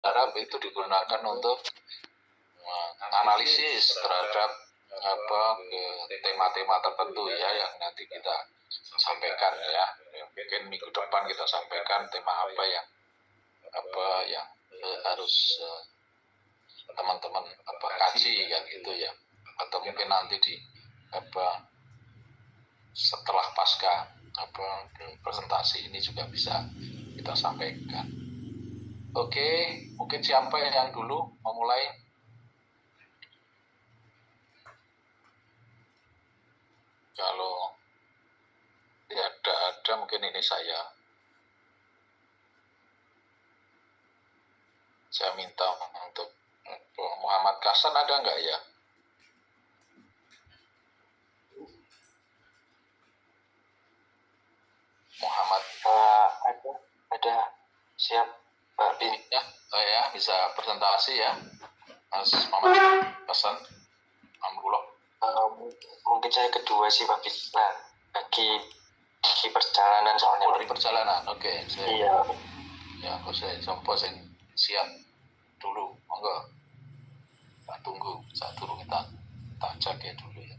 harap itu digunakan untuk analisis terhadap tema-tema tertentu ya yang nanti kita sampaikan ya. Mungkin minggu depan kita sampaikan tema apa yang harus teman-teman kaji kan gitu ya, atau mungkin nanti di setelah pasca presentasi ini juga bisa kita sampaikan. Oke, mungkin siapa yang dulu memulai? Kalau tidak ada mungkin ini saya minta untuk Muhammad Kasan, ada nggak ya? Muhammad ada siap Pak Bin ya, ya bisa presentasi ya Mas Muhammad Kasan. Alhamdulillah. Mungkin saya kedua sih Pak Bin. Nah, lagi di perjalanan soalnya. Di perjalanan, oke. Iya. Ya, saya siap dulu, monggo. Kita tunggu, saat dulu kita jaga dulu ya.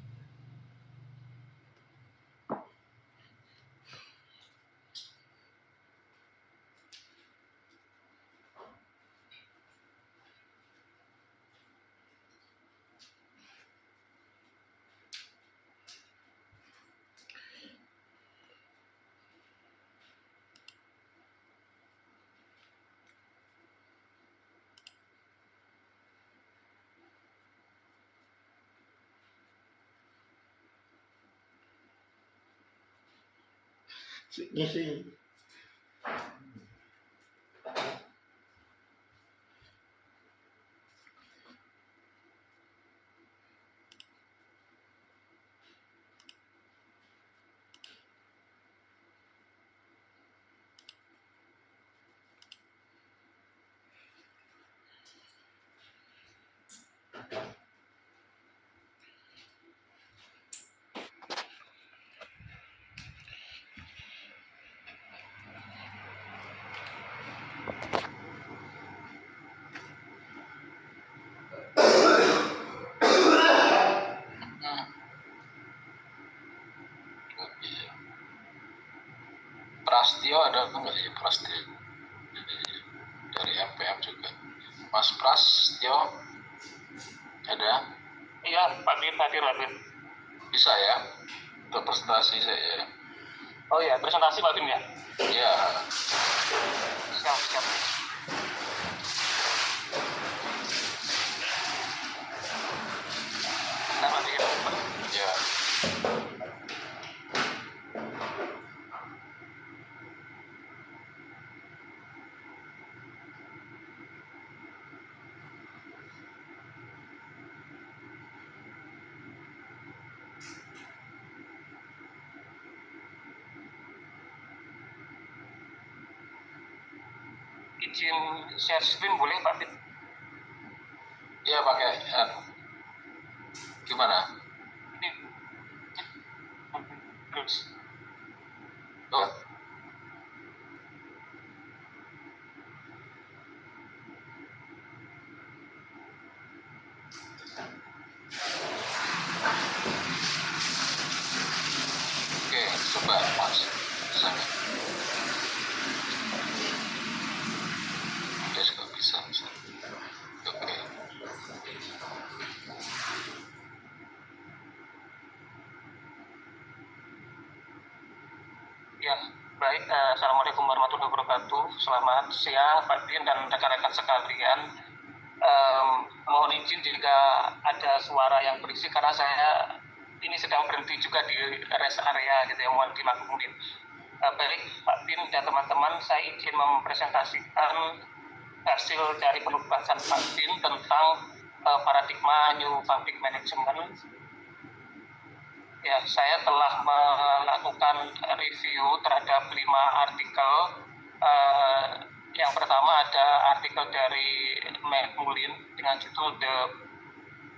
Ngisi. Prastio ada nggak ya? Prastio dari MPM juga. Mas Prastio ada? Iya, Pak Bin hadir. Bisa ya untuk presentasi saya. Oh ya, presentasi Pak Bin ya? Iya. Siap. Nah, Pak Bin. Ya. Izin share screen boleh Pak Bin? Iya pakai. Gimana? Oh. Oke, coba Mas. Bisa. Oke. Ya, baik. Assalamualaikum warahmatullahi wabarakatuh. Selamat siang Pak Bin dan rekan-rekan sekalian. Mohon izin jika ada suara yang berisik karena saya ini sedang berhenti juga di rest area gitu ya, mohon dimaklumi. Baik Pak Bin dan teman-teman, saya izin mempresentasikan hasil dari penugasan Pak Bin tentang paradigma New Public Management. Ya, saya telah melakukan review terhadap 5 artikel. Yang pertama ada artikel dari McMullin dengan judul The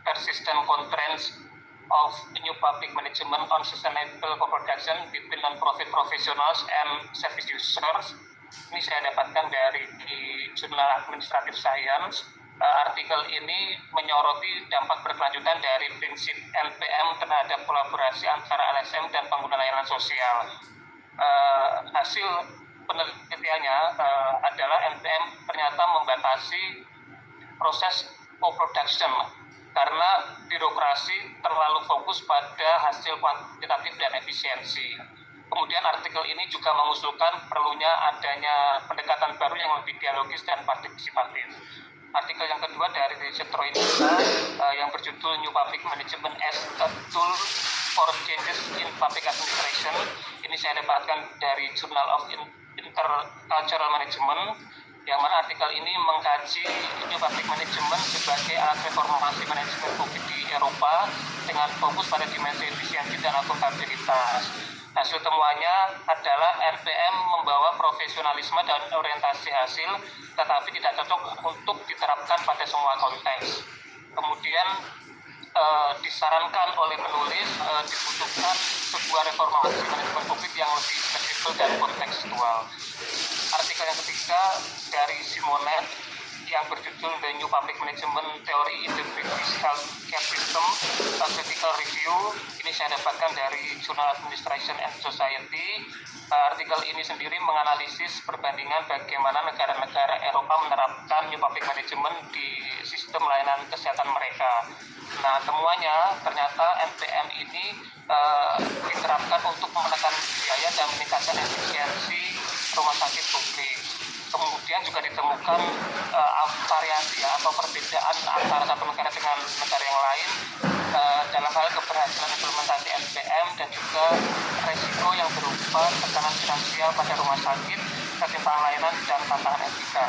Persistent Constraints of New Public Management on Sustainable Co-Production Between Non-Profit Professionals and Service Users. Ini saya dapatkan dari Jurnal Administrative Science. Artikel ini menyoroti dampak berkelanjutan dari prinsip NPM terhadap kolaborasi antara LSM dan pengguna layanan sosial. Hasil penelitiannya adalah NPM ternyata membatasi proses co-production karena birokrasi terlalu fokus pada hasil kuantitatif dan efisiensi. Kemudian artikel ini juga mengusulkan perlunya adanya pendekatan baru yang lebih dialogis dan partisipatif. Artikel yang kedua dari Citroinska yang berjudul New Public Management as a Tool for Changes in Public Administration. Ini saya dapatkan dari Journal of Intercultural Management, yang mana artikel ini mengkaji New Public Management sebagai alat reformasi manajemen publik di Eropa dengan fokus pada dimensi efisiensi dan akuntabilitas. Hasil temuannya adalah NPM membawa profesionalisme dan orientasi hasil, tetapi tidak cocok untuk diterapkan pada semua konteks. Kemudian disarankan oleh penulis dibutuhkan sebuah reformasi manajemen publik yang lebih fleksibel dan kontekstual. Artikel yang ketiga dari Simonet yang berjudul The New Public Management Theory in the British Healthcare System, a Critical Review. Ini saya dapatkan dari Journal Administration and Society. Artikel ini sendiri menganalisis perbandingan bagaimana negara-negara Eropa menerapkan New Public Management di sistem layanan kesehatan mereka. Nah, temuannya ternyata NPM ini diterapkan untuk menekan biaya dan meningkatkan efisiensi rumah sakit publik. Kemudian juga ditemukan variasi atau perbedaan antara satu negara dengan negara yang lain dalam hal keberhasilan implementasi NPM dan juga resiko yang berupa tekanan finansial pada rumah sakit, ketimpangan layanan, dan tantangan etika.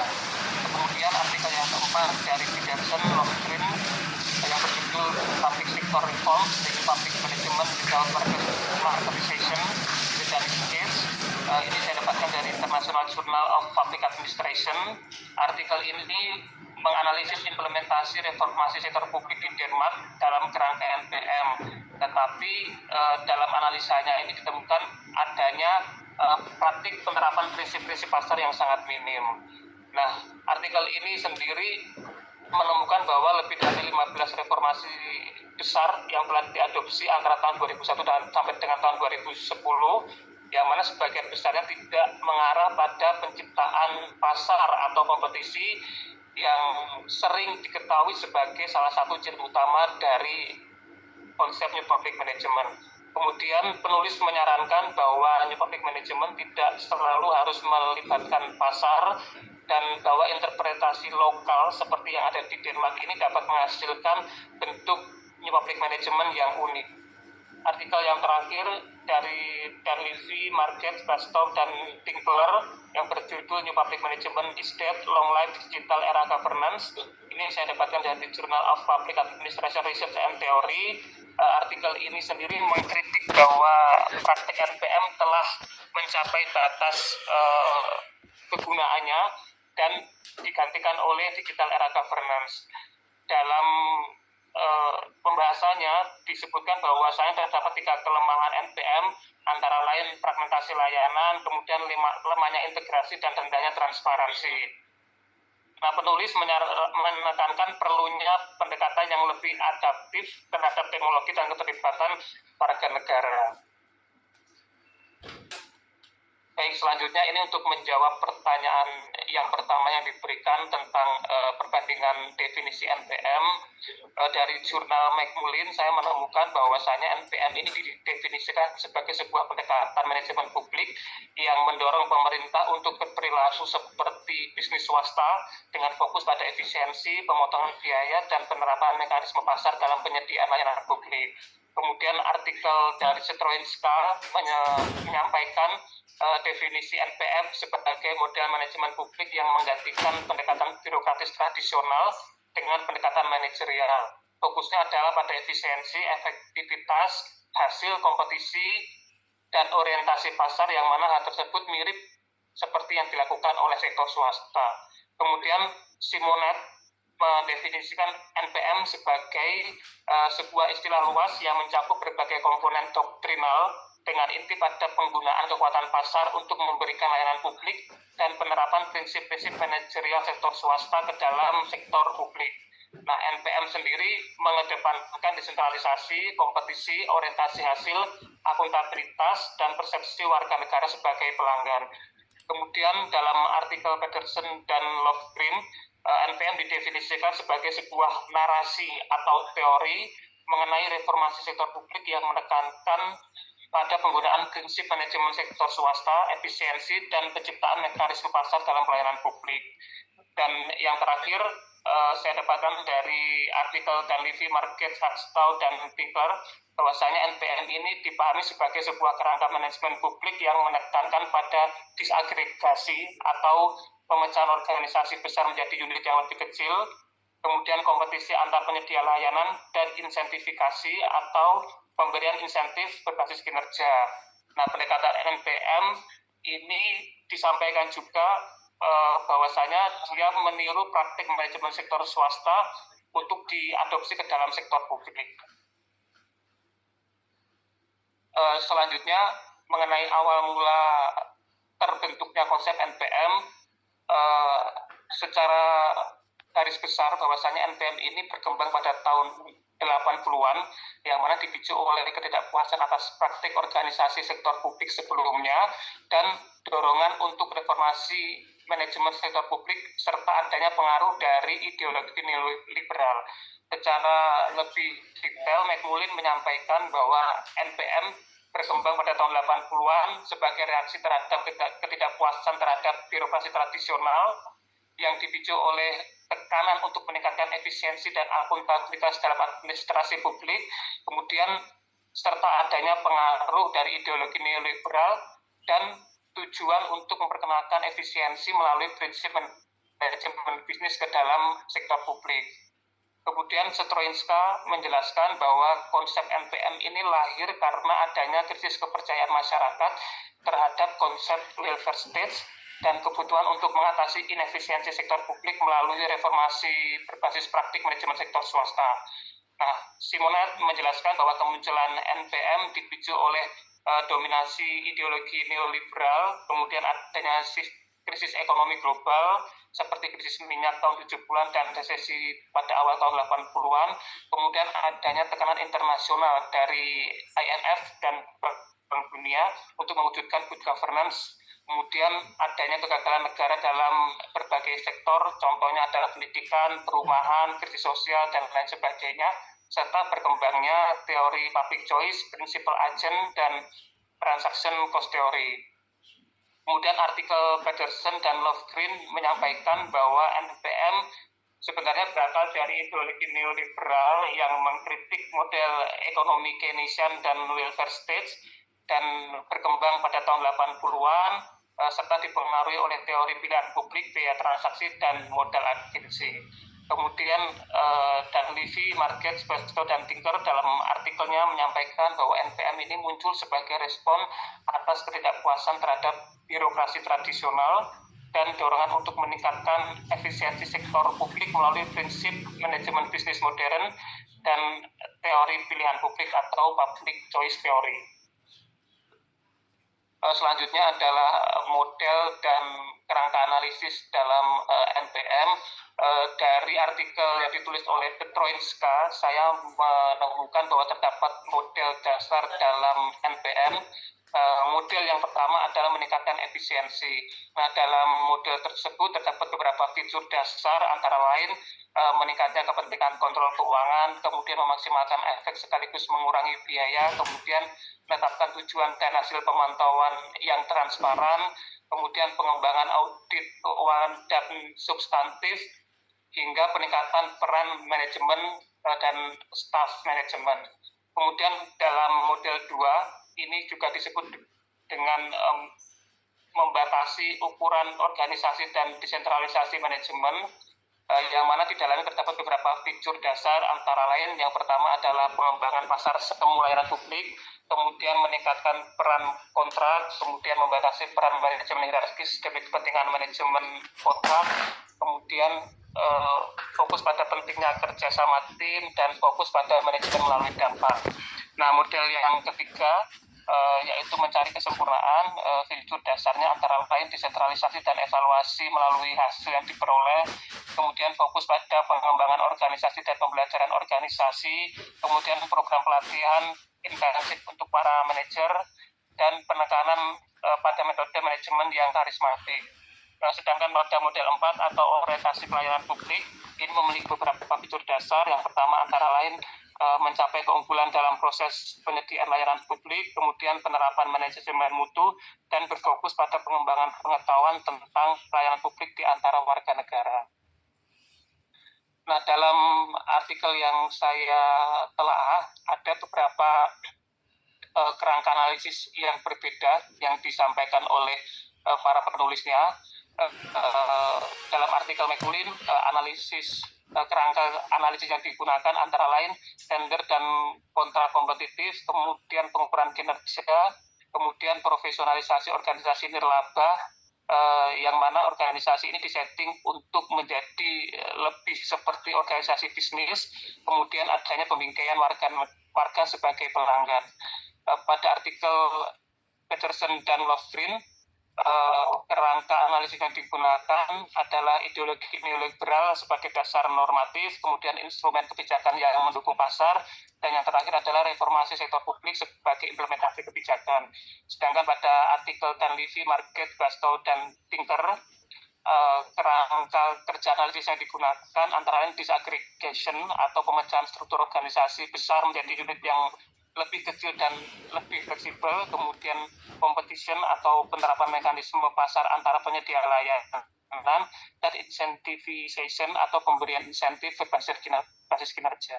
Kemudian artikel yang keempat dari Peterson Lofgren yang berjudul Public Sector Reforms, the Public Management Without Marketization, the Danish Case. Ini saya dapatkan dari International Journal of Public Administration. Artikel ini menganalisis implementasi reformasi sektor publik di Denmark dalam kerangka NPM. Tetapi dalam analisanya ini ditemukan adanya praktik penerapan prinsip-prinsip pasar yang sangat minim. Nah, artikel ini sendiri menemukan bahwa lebih dari 15 reformasi besar yang telah diadopsi antara tahun 2001 dan sampai dengan tahun 2010, yang mana sebagian besarnya tidak mengarah pada penciptaan pasar atau kompetisi yang sering diketahui sebagai salah satu ciri utama dari konsep New Public Management. Kemudian penulis menyarankan bahwa New Public Management tidak selalu harus melibatkan pasar dan bahwa interpretasi lokal seperti yang ada di Denmark ini dapat menghasilkan bentuk New Public Management yang unik. Artikel yang terakhir dari Dan Levy, Market, Bastow, dan Tinkler yang berjudul New Public Management is Dead, Long Life Digital Era Governance. Ini saya dapatkan dari Journal of Public Administration Research and Theory. Artikel ini sendiri mengkritik bahwa praktik NPM telah mencapai batas kegunaannya dan digantikan oleh Digital Era Governance. Dalam pembahasannya disebutkan bahwasanya terdapat 3 kelemahan NPM, antara lain fragmentasi layanan, kemudian lemahnya integrasi, dan rendahnya transparansi. Nah, penulis menekankan perlunya pendekatan yang lebih adaptif terhadap teknologi dan keterlibatan warga negara. Baik, selanjutnya ini untuk menjawab pertanyaan yang pertama yang diberikan tentang perbandingan definisi NPM. Dari jurnal Macmullen saya menemukan bahwasanya NPM ini didefinisikan sebagai sebuah pendekatan manajemen publik yang mendorong pemerintah untuk berperilaku seperti bisnis swasta dengan fokus pada efisiensi, pemotongan biaya, dan penerapan mekanisme pasar dalam penyediaan layanan publik. Kemudian artikel dari Citroinska menyampaikan definisi NPM sebagai model manajemen publik yang menggantikan pendekatan birokratis tradisional dengan pendekatan manajerial. Fokusnya adalah pada efisiensi, efektivitas, hasil kompetisi, dan orientasi pasar, yang mana hal tersebut mirip seperti yang dilakukan oleh sektor swasta. Kemudian Simonet mendefinisikan NPM sebagai sebuah istilah luas yang mencakup berbagai komponen doktrinal dengan inti pada penggunaan kekuatan pasar untuk memberikan layanan publik dan penerapan prinsip-prinsip manajerial sektor swasta ke dalam sektor publik. Nah, NPM sendiri mengedepankan desentralisasi, kompetisi, orientasi hasil, akuntabilitas, dan persepsi warga negara sebagai pelanggan. Kemudian dalam artikel Peterson dan Lofgren, NPM didefinisikan sebagai sebuah narasi atau teori mengenai reformasi sektor publik yang menekankan pada penggunaan prinsip manajemen sektor swasta, efisiensi, dan penciptaan mekanisme pasar dalam pelayanan publik. Dan yang terakhir, saya dapatkan dari artikel Dunleavy, Market, Hackstall, dan Tinkler, bahwasanya NPM ini dipahami sebagai sebuah kerangka manajemen publik yang menekankan pada disagregasi atau pemecahan organisasi besar menjadi unit yang lebih kecil, kemudian kompetisi antar penyedia layanan, dan insentifikasi atau pemberian insentif berbasis kinerja. Nah, pendekatan NPM ini disampaikan juga bahwasanya dia meniru praktik manajemen sektor swasta untuk diadopsi ke dalam sektor publik. Selanjutnya, mengenai awal mula terbentuknya konsep NPM, secara garis besar bahwasanya NPM ini berkembang pada tahun 80-an, yang mana dipicu oleh ketidakpuasan atas praktik organisasi sektor publik sebelumnya dan dorongan untuk reformasi manajemen sektor publik serta adanya pengaruh dari ideologi neoliberal. Secara lebih detail, McMullin menyampaikan bahwa NPM berkembang pada tahun 80-an sebagai reaksi terhadap ketidakpuasan terhadap birokrasi tradisional yang dipicu oleh tekanan untuk meningkatkan efisiensi dan akuntabilitas dalam administrasi publik, kemudian serta adanya pengaruh dari ideologi neoliberal dan tujuan untuk memperkenalkan efisiensi melalui prinsip manajemen bisnis ke dalam sektor publik. Kemudian Stroinska menjelaskan bahwa konsep NPM ini lahir karena adanya krisis kepercayaan masyarakat terhadap konsep welfare state dan kebutuhan untuk mengatasi inefisiensi sektor publik melalui reformasi berbasis praktik manajemen sektor swasta. Nah, Simonet menjelaskan bahwa kemunculan NPM dipicu oleh dominasi ideologi neoliberal, kemudian adanya krisis ekonomi global seperti krisis minyak tahun 70-an dan resesi pada awal tahun 80-an, kemudian adanya tekanan internasional dari IMF dan Bank Dunia untuk mewujudkan good governance, kemudian adanya kegagalan negara dalam berbagai sektor, contohnya adalah pendidikan, perumahan, krisis sosial, dan lain sebagainya, serta berkembangnya teori public choice, principal agent, dan transaction cost theory. Kemudian artikel Peterson dan Lofgren menyampaikan bahwa NPM sebenarnya berasal dari ideologi neoliberal yang mengkritik model ekonomi Keynesian dan welfare state dan berkembang pada tahun 80-an serta dipengaruhi oleh teori pilihan publik, biaya transaksi, dan modal agensi. Kemudian Dunleavy, Market, Bastow, dan Tinker dalam artikelnya menyampaikan bahwa NPM ini muncul sebagai respon atas ketidakpuasan terhadap birokrasi tradisional dan dorongan untuk meningkatkan efisiensi sektor publik melalui prinsip manajemen bisnis modern dan teori pilihan publik atau public choice theory. Selanjutnya adalah model dan kerangka analisis dalam NPM. Dari artikel yang ditulis oleh Petroinska, saya menemukan bahwa terdapat model dasar dalam NPM. Model yang pertama adalah meningkatkan efisiensi. Nah, dalam model tersebut terdapat beberapa fitur dasar, antara lain meningkatnya kepentingan kontrol keuangan, kemudian memaksimalkan efek sekaligus mengurangi biaya, kemudian menetapkan tujuan dan hasil pemantauan yang transparan, kemudian pengembangan audit keuangan dan substantif, hingga peningkatan peran manajemen dan staff manajemen. Kemudian dalam model 2, ini juga disebut dengan membatasi ukuran organisasi dan desentralisasi manajemen, yang mana di dalamnya terdapat beberapa fitur dasar, antara lain yang pertama adalah pengembangan pasar semua layanan publik, kemudian meningkatkan peran kontrak, kemudian membatasi peran manajemen hierarkis demi kepentingan manajemen kontrak, kemudian fokus pada pentingnya kerjasama tim, dan fokus pada manajemen melalui dampak. Nah, model yang ketiga yaitu mencari kesempurnaan. Fitur dasarnya antara lain desentralisasi dan evaluasi melalui hasil yang diperoleh, kemudian fokus pada pengembangan organisasi dan pembelajaran organisasi, kemudian program pelatihan intensif untuk para manajer, dan penekanan pada metode manajemen yang karismatik. Sedangkan pada model 4 atau orientasi pelayanan publik, ini memiliki beberapa fitur dasar. Yang pertama antara lain mencapai keunggulan dalam proses penyediaan layanan publik, kemudian penerapan manajemen mutu, dan berfokus pada pengembangan pengetahuan tentang pelayanan publik di antara warga negara. Nah, dalam artikel yang saya telah ada beberapa kerangka analisis yang berbeda yang disampaikan oleh para penulisnya. Dalam artikel Mekulin, analisis kerangka analisis yang digunakan antara lain standar dan kontra kompetitif, kemudian pengukuran kinerja, kemudian profesionalisasi organisasi nirlaba, yang mana organisasi ini disetting untuk menjadi lebih seperti organisasi bisnis, kemudian adanya pembingkaian warga sebagai pelanggan. Pada artikel Peterson dan Lovgren, kerangka analisis yang digunakan adalah ideologi neoliberal sebagai dasar normatif, kemudian instrumen kebijakan yang mendukung pasar, dan yang terakhir adalah reformasi sektor publik sebagai implementasi kebijakan. Sedangkan pada artikel Dunleavy, Market, Bastow, dan Tinker, kerangka kerja analisis yang digunakan antara lain disaggregation atau pemecahan struktur organisasi besar menjadi unit yang lebih kecil dan lebih fleksibel, kemudian competition atau penerapan mekanisme pasar antara penyedia layanan, dan incentivization atau pemberian insentif berbasis kinerja.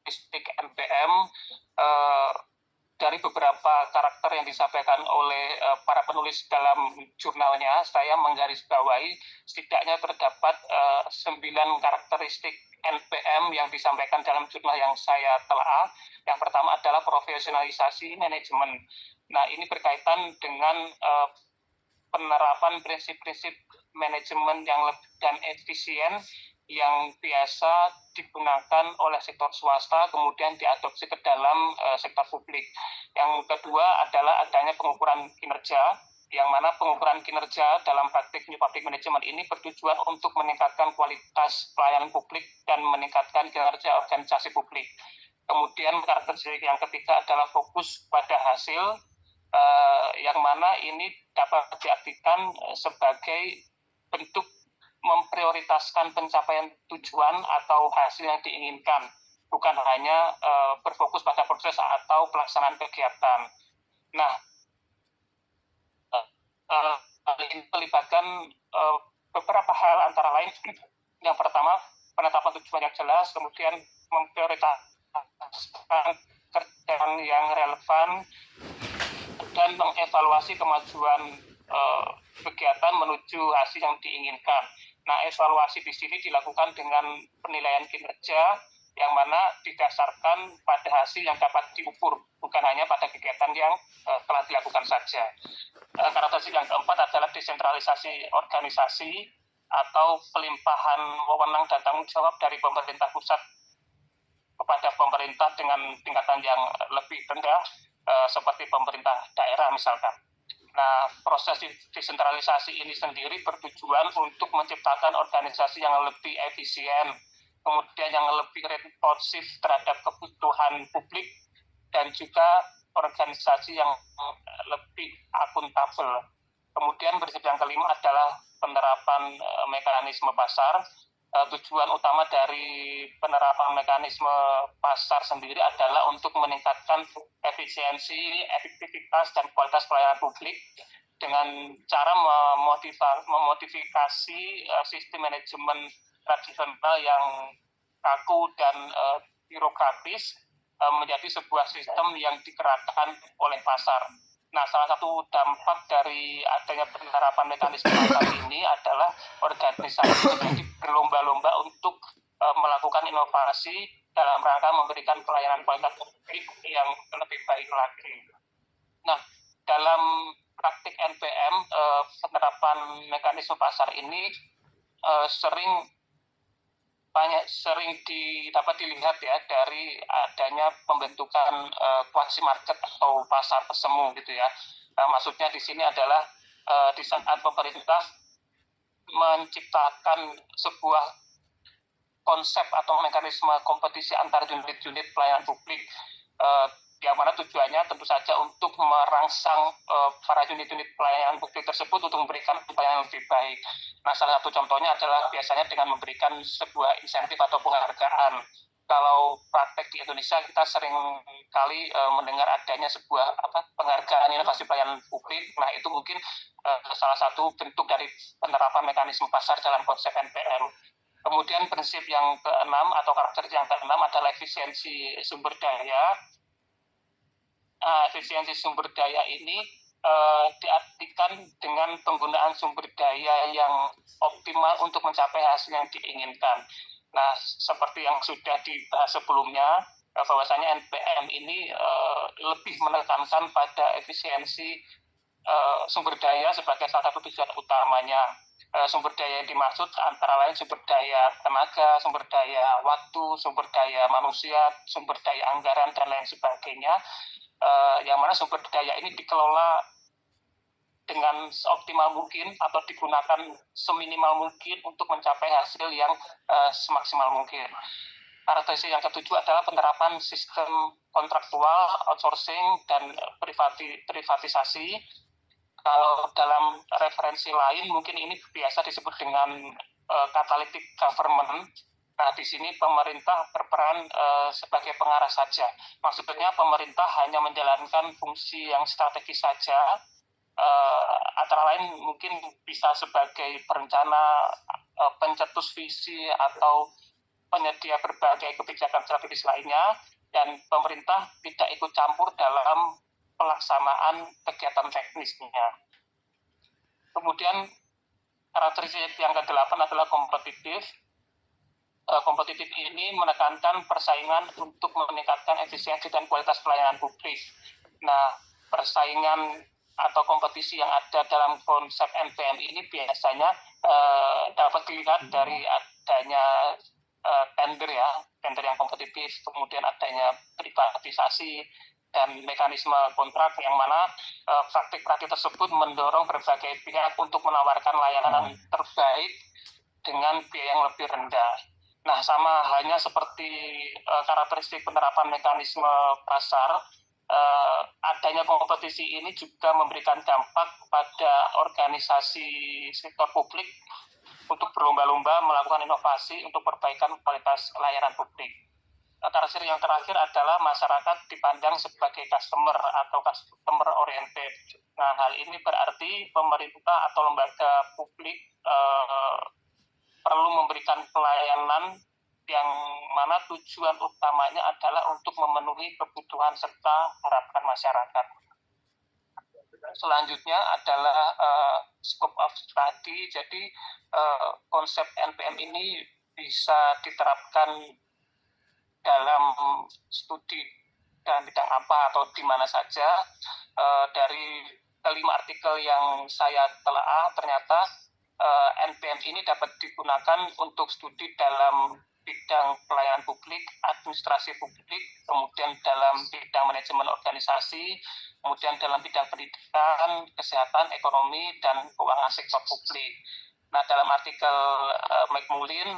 Statistik NPM, dari beberapa karakter yang disampaikan oleh para penulis dalam jurnalnya, saya menggarisbawahi setidaknya terdapat 9 karakteristik NPM yang disampaikan dalam jurnal yang saya telah. Yang pertama adalah profesionalisasi manajemen. Nah, ini berkaitan dengan penerapan prinsip-prinsip manajemen yang lebih dan efisien yang biasa digunakan oleh sektor swasta, kemudian diadopsi ke dalam sektor publik. Yang kedua adalah adanya pengukuran kinerja, yang mana pengukuran kinerja dalam praktik New Public Management ini bertujuan untuk meningkatkan kualitas pelayanan publik dan meningkatkan kinerja organisasi publik. Kemudian karakteristik yang ketiga adalah fokus pada hasil, yang mana ini dapat diartikan sebagai bentuk memprioritaskan pencapaian tujuan atau hasil yang diinginkan, bukan hanya berfokus pada proses atau pelaksanaan kegiatan. Nah, ini melibatkan beberapa hal antara lain. Yang pertama, penetapan tujuan yang jelas, kemudian memprioritaskan kerjaan yang relevan, dan mengevaluasi kemajuan kegiatan menuju hasil yang diinginkan. Nah, evaluasi di sini dilakukan dengan penilaian kinerja yang mana didasarkan pada hasil yang dapat diukur, bukan hanya pada kegiatan yang telah dilakukan saja. Karakteristik yang keempat adalah desentralisasi organisasi atau pelimpahan wewenang dan tanggung jawab dari pemerintah pusat kepada pemerintah dengan tingkatan yang lebih rendah, seperti pemerintah daerah misalkan. Nah, proses desentralisasi ini sendiri bertujuan untuk menciptakan organisasi yang lebih efisien, kemudian yang lebih responsif terhadap kebutuhan publik, dan juga organisasi yang lebih akuntabel. Kemudian prinsip yang kelima adalah penerapan mekanisme pasar. Tujuan utama dari penerapan mekanisme pasar sendiri adalah untuk meningkatkan efisiensi, efektivitas, dan kualitas pelayanan publik dengan cara memodifikasi sistem manajemen tradisional yang kaku dan birokratis menjadi sebuah sistem yang digerakkan oleh pasar. Nah, salah satu dampak dari adanya penerapan mekanisme pasar ini adalah organisasi menjadi berlomba-lomba untuk melakukan inovasi dalam rangka memberikan pelayanan kualitas publik yang lebih baik lagi. Nah, dalam praktik NPM, penerapan mekanisme pasar ini sering banyak sering dapat dilihat ya dari adanya pembentukan quasi market atau pasar semu gitu ya. Maksudnya di sini adalah di saat pemerintah menciptakan sebuah konsep atau mekanisme kompetisi antar unit-unit pelayanan publik yang mana tujuannya tentu saja untuk merangsang para unit-unit pelayanan publik tersebut untuk memberikan pelayanan lebih baik. Nah, salah satu contohnya adalah biasanya dengan memberikan sebuah insentif atau penghargaan. Kalau praktek di Indonesia kita sering kali mendengar adanya sebuah penghargaan inovasi pelayanan publik. Nah, itu mungkin salah satu bentuk dari penerapan mekanisme pasar dalam konsep NPM. Kemudian prinsip yang keenam atau karakter yang keenam adalah efisiensi sumber daya. Efisiensi sumber daya ini diartikan dengan penggunaan sumber daya yang optimal untuk mencapai hasil yang diinginkan. Nah, seperti yang sudah dibahas sebelumnya, bahwasanya NPM ini lebih menekankan pada efisiensi sumber daya sebagai salah satu tujuan utamanya. Sumber daya yang dimaksud antara lain sumber daya tenaga, sumber daya waktu, sumber daya manusia, sumber daya anggaran, dan lain sebagainya. Yang mana sumber daya ini dikelola dengan seoptimal mungkin atau digunakan seminimal mungkin untuk mencapai hasil yang semaksimal mungkin. Karakteristik yang ketujuh adalah penerapan sistem kontraktual, outsourcing, dan privatisasi. Kalau dalam referensi lain mungkin ini biasa disebut dengan catalytic government. Nah, di sini pemerintah berperan sebagai pengarah saja. Maksudnya pemerintah hanya menjalankan fungsi yang strategis saja, antara lain mungkin bisa sebagai perencana, pencetus visi, atau penyedia berbagai kebijakan strategis lainnya, dan pemerintah tidak ikut campur dalam pelaksanaan kegiatan teknisnya. Kemudian karakteristik yang ke-8 adalah kompetitif. Kompetitif ini menekankan persaingan untuk meningkatkan efisiensi dan kualitas pelayanan publik. Nah, persaingan atau kompetisi yang ada dalam konsep NPM ini biasanya dapat dilihat dari adanya tender yang kompetitif, kemudian adanya privatisasi, dan mekanisme kontrak yang mana praktik-praktik tersebut mendorong berbagai pihak untuk menawarkan layanan terbaik dengan biaya yang lebih rendah. Nah, sama halnya seperti karakteristik penerapan mekanisme pasar, adanya kompetisi ini juga memberikan dampak pada organisasi sektor publik untuk berlomba-lomba melakukan inovasi untuk perbaikan kualitas layanan publik. Karakteristik yang terakhir adalah masyarakat dipandang sebagai customer atau customer oriented. Nah, hal ini berarti pemerintah atau lembaga publik perlu memberikan pelayanan yang mana tujuan utamanya adalah untuk memenuhi kebutuhan serta harapan masyarakat. Selanjutnya adalah scope of study. Jadi konsep NPM ini bisa diterapkan dalam studi dalam bidang apa atau di mana saja. Dari kelima artikel yang saya telah ternyata NPM ini dapat digunakan untuk studi dalam bidang pelayanan publik, administrasi publik, kemudian dalam bidang manajemen organisasi, kemudian dalam bidang pendidikan, kesehatan, ekonomi, dan keuangan sektor publik. Nah, dalam artikel McMullin,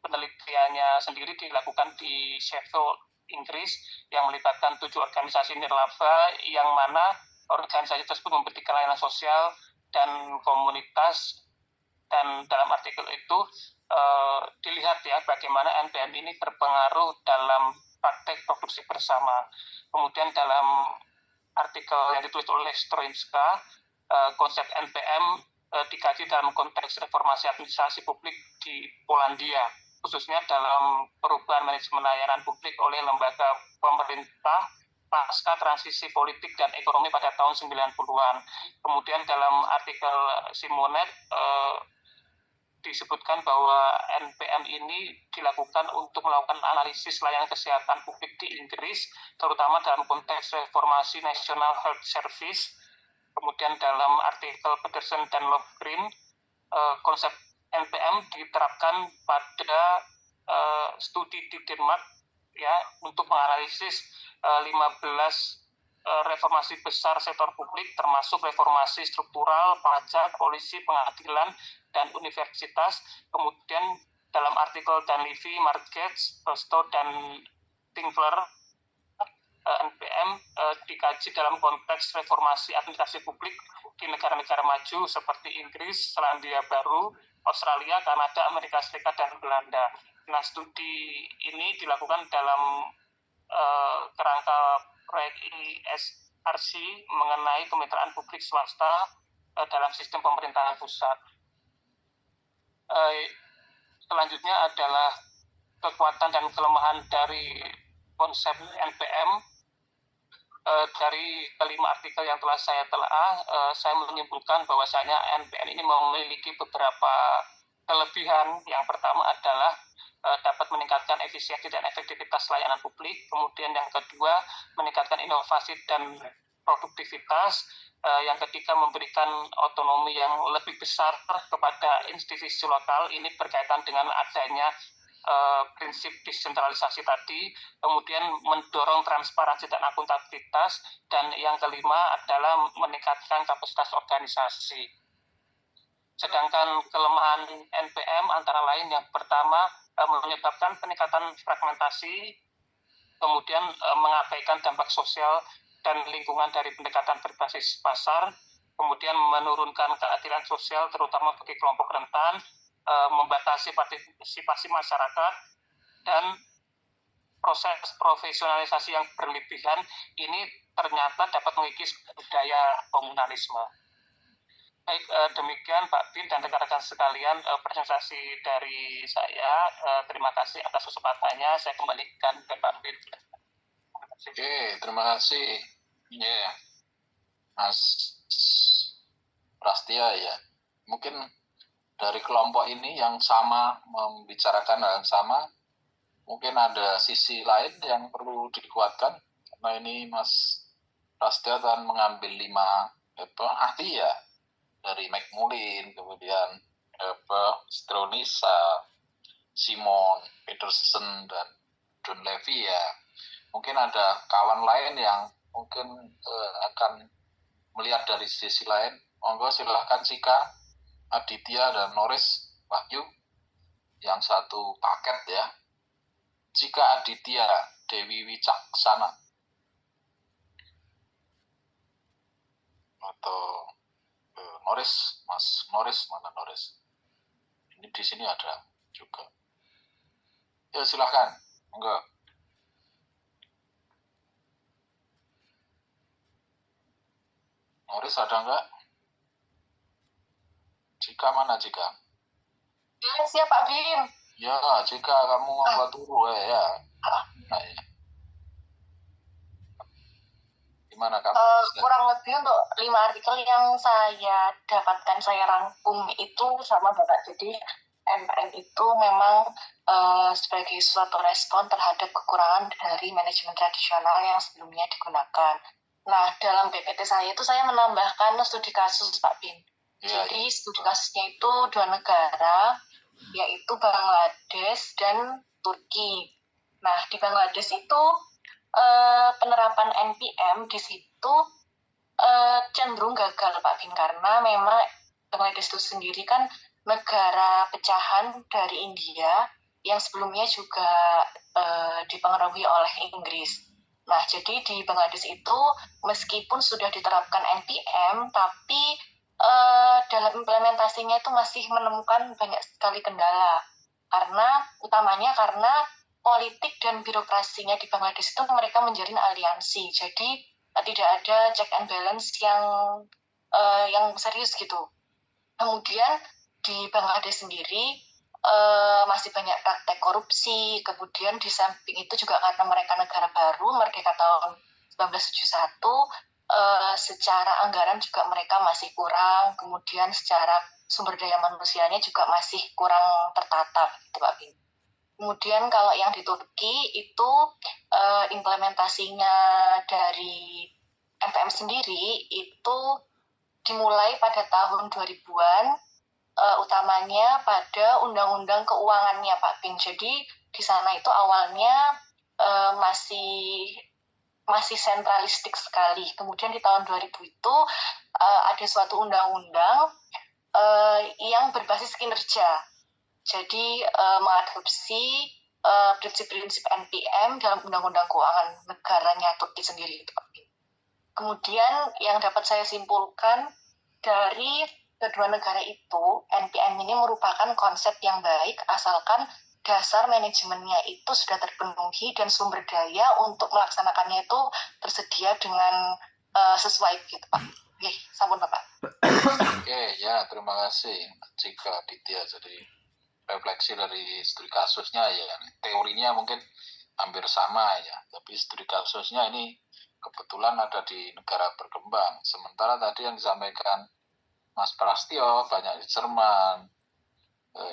penelitiannya sendiri dilakukan di Sheffield, Inggris, yang melibatkan 7 organisasi nirlaba, yang mana organisasi tersebut memberikan layanan sosial dan komunitas. Dan dalam artikel itu dilihat bagaimana NPM ini berpengaruh dalam praktek produksi bersama. Kemudian dalam artikel yang ditulis oleh Stronska, konsep NPM dikaji dalam konteks reformasi administrasi publik di Polandia, khususnya dalam perubahan manajemen layanan publik oleh lembaga pemerintah pasca transisi politik dan ekonomi pada tahun 90-an. Kemudian dalam artikel Simonet disebutkan bahwa NPM ini dilakukan untuk melakukan analisis layanan kesehatan publik di Inggris, terutama dalam konteks reformasi National Health Service. Kemudian dalam artikel Peterson dan Lofgren, konsep NPM diterapkan pada studi di Denmark ya untuk menganalisis 15 reformasi besar sektor publik termasuk reformasi struktural, pajak, polisi, pengadilan, dan universitas. Kemudian dalam artikel Dan Levy, Margetts, Rostow, dan Tinkler, NPM dikaji dalam konteks reformasi administrasi publik di negara-negara maju seperti Inggris, Selandia Baru, Australia, Kanada, Amerika Serikat, dan Belanda. Nah, studi ini dilakukan dalam kerangka proyek ISRC mengenai kemitraan publik swasta dalam sistem pemerintahan pusat. Selanjutnya adalah kekuatan dan kelemahan dari konsep NPM. Dari kelima artikel yang telah saya telaah, saya menyimpulkan bahwasanya NPM ini memiliki beberapa kelebihan. Yang pertama adalah dapat meningkatkan efisiensi dan efektivitas layanan publik. Kemudian yang kedua, meningkatkan inovasi dan produktivitas. Yang ketiga, memberikan otonomi yang lebih besar kepada institusi lokal. Ini berkaitan dengan adanya prinsip desentralisasi tadi. Kemudian mendorong transparansi dan akuntabilitas. Dan yang kelima adalah meningkatkan kapasitas organisasi. Sedangkan kelemahan NPM antara lain yang pertama menyebabkan peningkatan fragmentasi, kemudian mengabaikan dampak sosial dan lingkungan dari pendekatan berbasis pasar, kemudian menurunkan keadilan sosial terutama bagi kelompok rentan, membatasi partisipasi masyarakat, dan proses profesionalisasi yang berlebihan ini ternyata dapat mengikis budaya komunalisme. Baik, demikian Pak Bin dan rekan-rekan sekalian presentasi dari saya. Terima kasih atas kesempatannya. Saya kembalikan ke Pak Bin. Oke, terima kasih. Ya, Mas Prastia ya. Mungkin dari kelompok ini yang sama membicarakan hal yang sama, mungkin ada sisi lain yang perlu dikuatkan. Karena ini Mas Prastia akan mengambil 5 ahli ya. Dari McMullin, kemudian Stronisa, Simon, Peterson, dan Don Levy ya. Mungkin ada kawan lain yang mungkin akan melihat dari sisi lain. Monggo silahkan Cika, Aditya, dan Norris, Wahyu. Yang satu paket ya. Cika Aditya, Dewi Wicaksana. Atau Norris, Mas Norris, mana Norris? Ini di sini ada juga. Ya silahkan, enggak. Norris ada enggak? Jika mana Jika? Ya, siap Pak Bin. Ya, Jika kamu apa turu ya. Nah, ya. Gimana kamu? Kurang lebih untuk 5 artikel yang saya dapatkan, saya rangkum itu sama Bapak. Jadi NPM itu memang sebagai suatu respon terhadap kekurangan dari manajemen tradisional yang sebelumnya digunakan. Nah, dalam PPT saya itu saya menambahkan studi kasus Pak Bin. Ya, jadi studi kasusnya itu 2 negara, yaitu Bangladesh dan Turki. Nah, di Bangladesh itu penerapan NPM di situ cenderung gagal Pak Bin, karena memang Bangladesh itu sendiri kan negara pecahan dari India yang sebelumnya juga dipengaruhi oleh Inggris. Nah, jadi di Bangladesh itu meskipun sudah diterapkan NPM, tapi dalam implementasinya itu masih menemukan banyak sekali kendala. Utamanya karena politik dan birokrasinya di Bangladesh itu mereka menjalin aliansi. Jadi tidak ada check and balance yang serius gitu. Kemudian di Bangladesh sendiri masih banyak praktek korupsi. Kemudian di samping itu juga karena mereka negara baru, merdeka tahun 1971, secara anggaran juga mereka masih kurang. Kemudian secara sumber daya manusianya juga masih kurang tertata, gitu Pak Bin. Kemudian kalau yang di Turki itu implementasinya dari NPM sendiri itu dimulai pada tahun 2000-an utamanya pada undang-undang keuangannya Pak Bin. Jadi di sana itu awalnya masih sentralistik sekali. Kemudian di tahun 2000 itu ada suatu undang-undang yang berbasis kinerja. Jadi mengadopsi prinsip-prinsip NPM dalam undang-undang keuangan negaranya Turki sendiri itu Pak Bin. Kemudian yang dapat saya simpulkan dari kedua negara itu, NPM ini merupakan konsep yang baik asalkan dasar manajemennya itu sudah terpenuhi dan sumber daya untuk melaksanakannya itu tersedia dengan sesuai gitu Pak. Oke, sampun Bapak. Oke, ya terima kasih Cika Ditya. Jadi refleksi dari studi kasusnya ya, teorinya mungkin hampir sama ya, tapi studi kasusnya ini kebetulan ada di negara berkembang. Sementara tadi yang disampaikan Mas Prastio banyak di Jerman,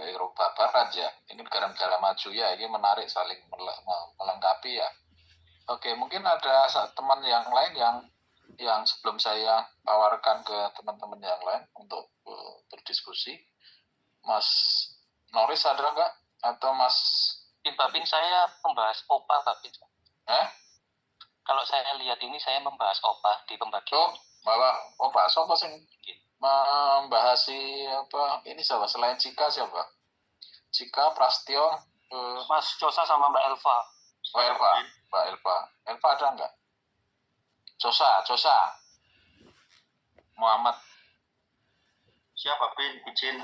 Eropa Barat ya, ini negara-negara maju ya, ini menarik saling melengkapi ya. Oke, mungkin ada teman yang lain yang sebelum saya tawarkan ke teman-teman yang lain untuk berdiskusi. Mas Noris ada nggak? Atau Mas Pak Bin, saya membahas OPA Pak Bin. Kalau saya lihat ini saya membahas OPA di pembagian. Bahwa OPA siapa sih membahas apa ini siapa selain Cika siapa? Cika, Prastio, Mas Josa sama Mbak Elva. Mbak Elva ada nggak? Josa, Muhammad. Siapa Bin? Izin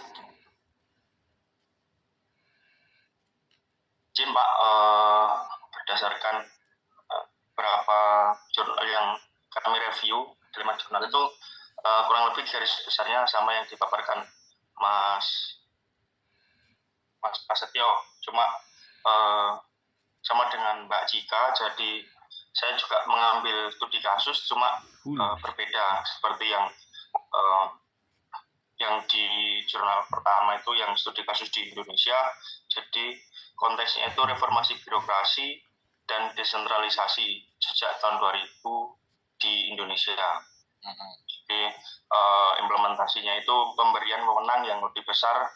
Pak, berdasarkan beberapa jurnal yang kami review, 5 jurnal itu kurang lebih garis besarnya sama yang dipaparkan Mas Prasetyo, cuma sama dengan Mbak Cika. Jadi saya juga mengambil studi kasus, cuma berbeda seperti yang di jurnal pertama itu yang studi kasus di Indonesia. Jadi konteksnya itu reformasi birokrasi dan desentralisasi sejak tahun 2000 di Indonesia. Jadi implementasinya itu pemberian wewenang yang lebih besar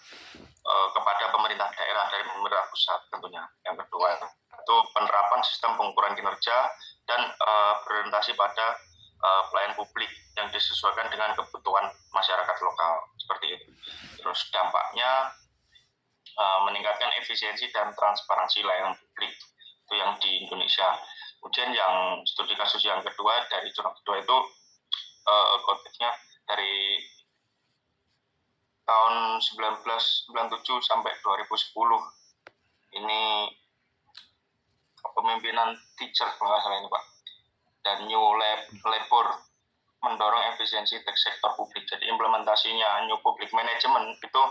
kepada pemerintah daerah dari pemerintah pusat tentunya. Yang kedua itu penerapan sistem pengukuran kinerja dan berorientasi pada pelayanan publik yang disesuaikan dengan kebutuhan masyarakat lokal, seperti itu. Terus dampaknya meningkatkan efisiensi dan transparansi layanan publik, itu yang di Indonesia. Kemudian yang studi kasus yang kedua dari jurnal kedua itu konteksnya dari tahun 1997 sampai 2010. Ini kepemimpinan teacher kalau nggak salah ini Pak, dan New Labor mendorong efisiensi sektor publik. Jadi implementasinya New Public Management itu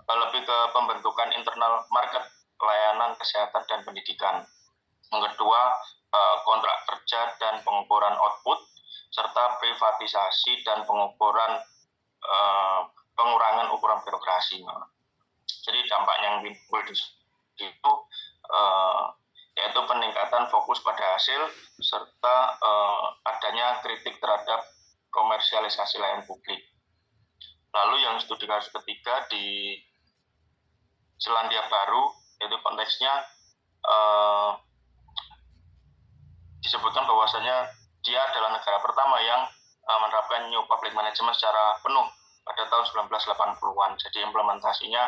lebih ke pembentukan internal market layanan kesehatan dan pendidikan. Yang kedua, kontrak kerja dan pengukuran output, serta privatisasi dan pengurangan ukuran birokrasi. Jadi dampak yang timbul di situ yaitu peningkatan fokus pada hasil serta adanya kritik terhadap komersialisasi layanan publik. Lalu yang studi kasus ketiga di Selandia Baru, yaitu konteksnya disebutkan bahwasanya dia adalah negara pertama yang menerapkan New Public Management secara penuh pada tahun 1980-an. Jadi implementasinya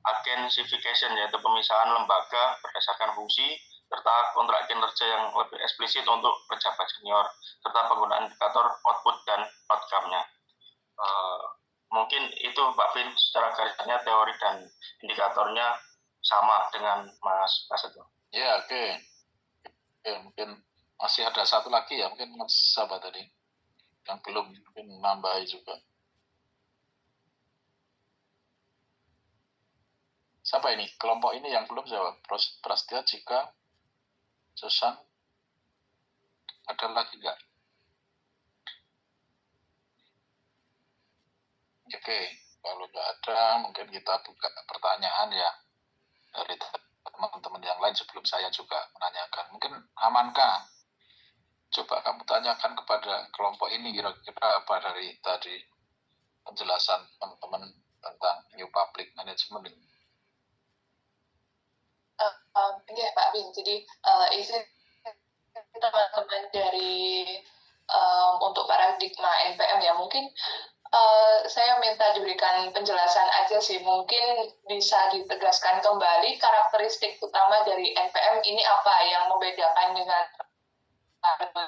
agensification, yaitu pemisahan lembaga berdasarkan fungsi, serta kontrak kinerja yang lebih eksplisit untuk pejabat senior, serta penggunaan indikator output dan outcome-nya. Mungkin itu Pak Vin, secara garisnya teori dan indikatornya sama dengan Mas Prasetyo. Ya, oke. Mungkin masih ada satu lagi ya, mungkin Mas Sabah tadi yang belum mungkin nambahi juga. Siapa ini? Kelompok ini yang belum jawab. Prastya, Cika, Susan, ada lagi nggak? Oke, kalau nggak ada, mungkin kita buka pertanyaan ya dari teman-teman yang lain sebelum saya juga menanyakan. Mungkin Amanka, coba kamu tanyakan kepada kelompok ini kira-kira apa dari tadi penjelasan teman-teman tentang New Public Management ini. Iya Pak Bin, jadi izin teman-teman dari untuk paradigma NPM ya, mungkin saya minta diberikan penjelasan aja sih, mungkin bisa ditegaskan kembali karakteristik utama dari NPM ini apa yang membedakan dengan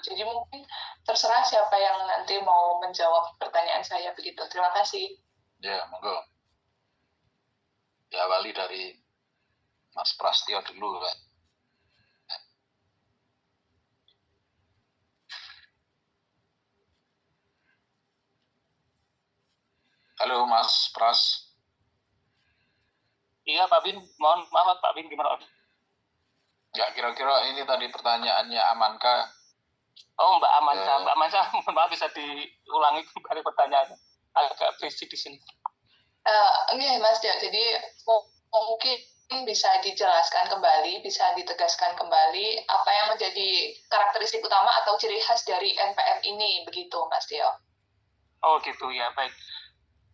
jadi mungkin terserah siapa yang nanti mau menjawab pertanyaan saya begitu. Terima kasih. Ya, monggo. Diawali dari Mas Prastio dulu, Pak. Halo Mas Pras. Iya Pak Bin, mohon maaf Pak Bin, gimana? Ya, kira-kira ini tadi pertanyaannya Amanka. Oh Mbak Amansa, mohon maaf bisa diulangi kembali pertanyaannya. Agak berisik di sini. Iya Mas Dio, jadi mungkin bisa dijelaskan kembali, bisa ditegaskan kembali apa yang menjadi karakteristik utama atau ciri khas dari NPM ini, begitu Mas Dio. Oh gitu ya, baik.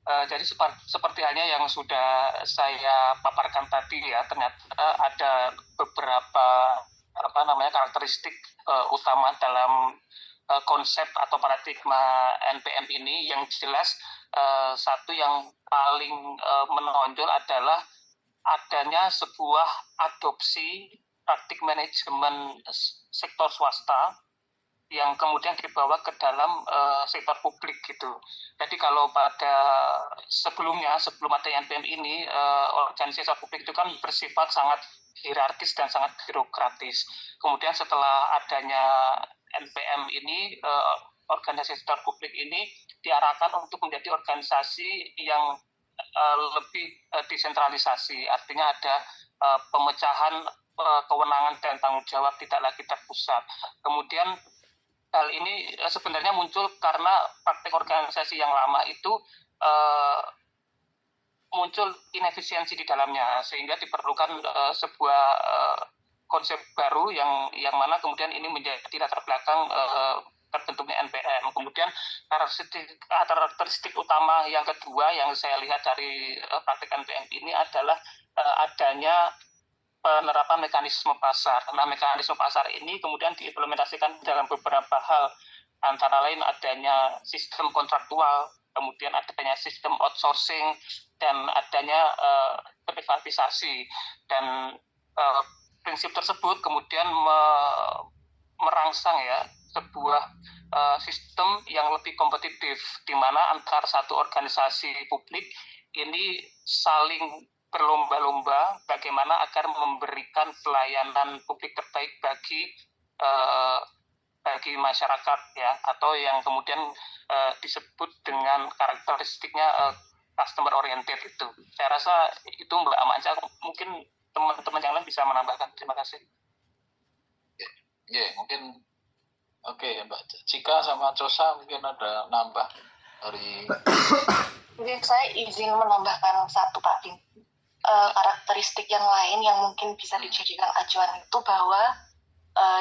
Jadi seperti halnya yang sudah saya paparkan tadi ya, ternyata ada beberapa karakteristik utama dalam konsep atau paradigma NPM ini. Yang jelas satu yang paling menonjol adalah adanya sebuah adopsi praktik manajemen sektor swasta yang kemudian dibawa ke dalam sektor publik gitu. Jadi kalau pada sebelum ada NPM ini, organisasi sektor publik itu kan bersifat sangat hierarkis dan sangat birokratis. Kemudian setelah adanya NPM ini, organisasi sektor publik ini diarahkan untuk menjadi organisasi yang lebih desentralisasi. Artinya ada pemecahan kewenangan dan tanggung jawab tidak lagi terpusat. Kemudian hal ini sebenarnya muncul karena praktek organisasi yang lama itu muncul inefisiensi di dalamnya, sehingga diperlukan sebuah konsep baru yang mana kemudian ini menjadi latar belakang terbentuknya NPM. Kemudian karakteristik utama yang kedua yang saya lihat dari praktek NPM ini adalah adanya penerapan mekanisme pasar. Nah, mekanisme pasar ini kemudian diimplementasikan dalam beberapa hal, antara lain adanya sistem kontraktual, kemudian adanya sistem outsourcing, dan adanya privatisasi. Dan prinsip tersebut kemudian merangsang ya sebuah sistem yang lebih kompetitif, di mana antar satu organisasi publik ini saling berlomba-lomba bagaimana agar memberikan pelayanan publik terbaik bagi masyarakat ya, atau yang kemudian disebut dengan karakteristiknya customer oriented itu. Saya rasa itu Mbak Amanca, mungkin teman-teman yang lain bisa menambahkan. Terima kasih. Ya, mungkin oke, Mbak Cika sama Cosa mungkin ada nambah dari. Mungkin saya izin menambahkan satu Pak Bin. Karakteristik yang lain yang mungkin bisa dijadikan acuan itu bahwa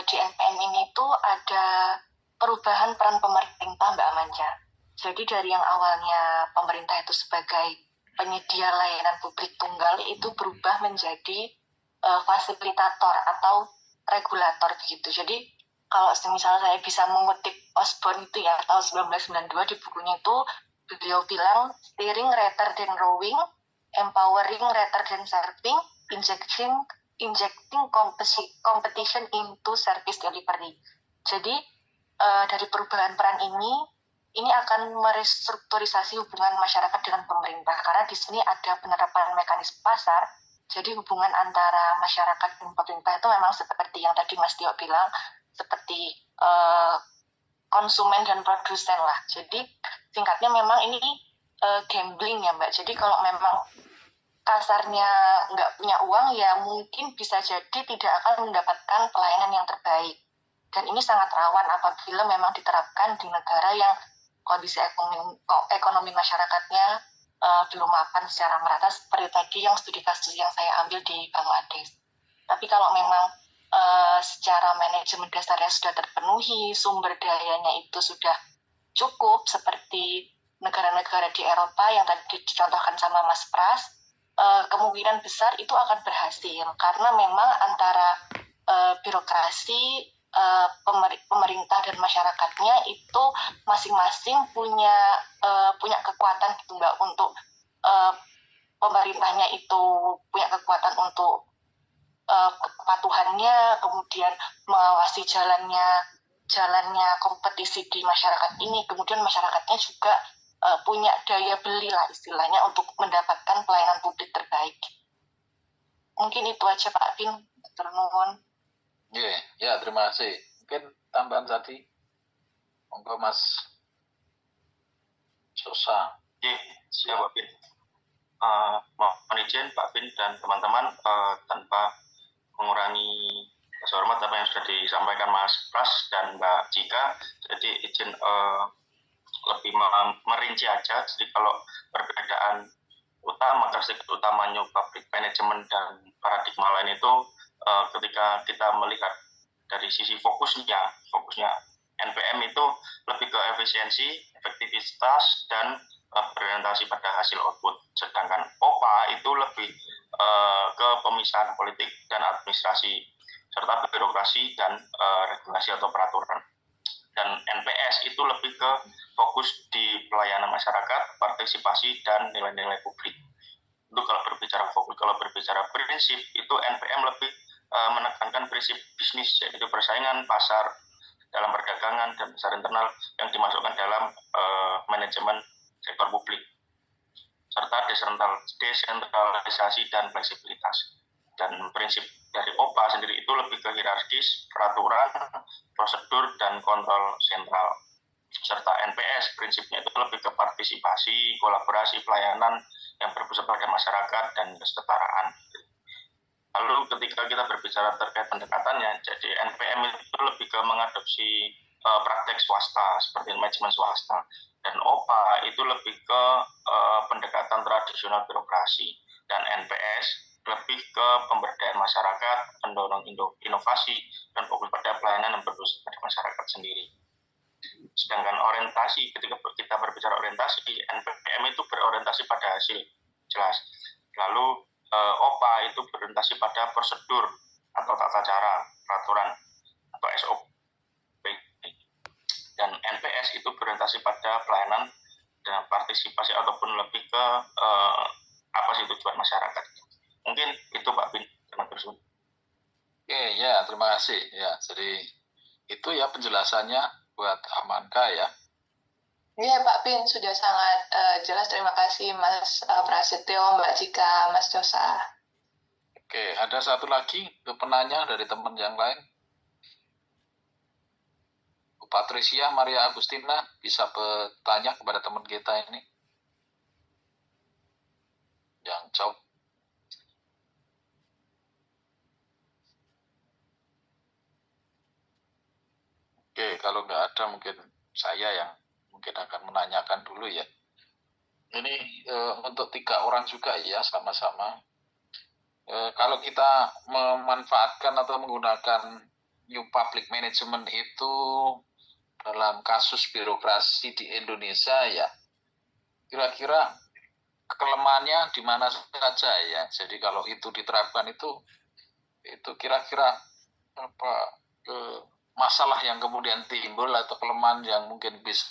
di NPM ini tuh ada perubahan peran pemerintah Mbak Amanca. Jadi dari yang awalnya pemerintah itu sebagai penyedia layanan publik tunggal itu berubah menjadi fasilitator atau regulator begitu. Jadi kalau misalnya saya bisa mengutip Osborne itu ya tahun 1992 di bukunya itu, beliau bilang steering rather than rowing, empowering rather than serving, injecting competition into service delivery. Jadi dari perubahan peran ini akan merestrukturisasi hubungan masyarakat dengan pemerintah, karena di sini ada penerapan mekanisme pasar. Jadi hubungan antara masyarakat dan pemerintah itu memang seperti yang tadi Mas Tio bilang, seperti konsumen dan produsen lah. Jadi singkatnya memang ini gambling ya Mbak. Jadi kalau memang kasarnya nggak punya uang ya mungkin bisa jadi tidak akan mendapatkan pelayanan yang terbaik. Dan ini sangat rawan apabila memang diterapkan di negara yang kondisi ekonomi masyarakatnya belum mapan secara merata, seperti tadi yang studi kasus yang saya ambil di Bangladesh. Tapi kalau memang secara manajemen dasarnya sudah terpenuhi, sumber dayanya itu sudah cukup, seperti negara-negara di Eropa yang tadi dicontohkan sama Mas Pras, kemungkinan besar itu akan berhasil karena memang antara birokrasi pemerintah dan masyarakatnya itu masing-masing punya kekuatan gitu Mbak, untuk pemerintahnya itu punya kekuatan untuk kepatuhannya, kemudian mengawasi jalannya kompetisi di masyarakat ini, kemudian masyarakatnya juga punya daya beli lah istilahnya untuk mendapatkan pelayanan publik terbaik. Mungkin itu aja Pak Bin, ternuhun. Ya, terima kasih. Mungkin tambahan tadi, monggo Mas Sosa. Siap Pak Bin. Mohon izin Pak Bin dan teman-teman, tanpa mengurangi hormat apa yang sudah disampaikan Mas Pras dan Mbak Cika, jadi izin lebih merinci aja. Jadi kalau perbedaan utama new public management dan paradigma lain itu ketika kita melihat dari sisi fokusnya NPM itu lebih ke efisiensi, efektivitas, dan berorientasi pada hasil output. Sedangkan OPA itu lebih ke pemisahan politik dan administrasi, serta birokrasi dan regulasi atau peraturan. Dan NPS itu lebih ke fokus di pelayanan masyarakat, partisipasi, dan nilai-nilai publik. Itu kalau berbicara fokus. Kalau berbicara prinsip, itu NPM lebih menekankan prinsip bisnis, yaitu persaingan pasar dalam perdagangan dan pasar internal yang dimasukkan dalam manajemen sektor publik, serta desentralisasi dan fleksibilitas. Dan prinsip dari OPA sendiri itu lebih ke hierarkis, peraturan, prosedur, dan kontrol sentral. Serta NPS prinsipnya itu lebih ke partisipasi, kolaborasi, pelayanan yang berpusat pada masyarakat, dan kesetaraan. Lalu ketika kita berbicara terkait pendekatannya, jadi NPM itu lebih ke mengadopsi praktek swasta, seperti manajemen swasta. Dan OPA itu lebih ke pendekatan tradisional birokrasi. Dan NPS lebih ke pemberdayaan masyarakat, pendorong inovasi, dan fokus pada pelayanan yang berpusat pada masyarakat sendiri. Sedangkan orientasi, ketika kita berbicara orientasi, NPM itu berorientasi pada hasil, jelas. Lalu OPA itu berorientasi pada prosedur atau tata cara, peraturan, atau SOP. Dan NPS itu berorientasi pada pelayanan dan partisipasi ataupun lebih ke apa sih tujuan masyarakat. Mungkin itu Pak Bin, terima kasih. Ya, terima kasih. Ya, jadi itu ya penjelasannya buat Amanka ya. Iya Pak Bin, sudah sangat jelas. Terima kasih Mas Prasetyo, Mbak Cika, Mas Dosa. Oke, ada satu lagi penanya dari teman yang lain. Bu Patricia Maria Agustina bisa bertanya kepada teman kita ini yang jawab. Oke, kalau nggak ada mungkin saya yang mungkin akan menanyakan dulu ya. Ini untuk 3 orang juga ya, sama-sama. Kalau kita memanfaatkan atau menggunakan new public management itu dalam kasus birokrasi di Indonesia ya, kira-kira kelemahannya di mana saja ya. Jadi kalau itu diterapkan itu kira-kira apa masalah yang kemudian timbul atau kelemahan yang mungkin bisa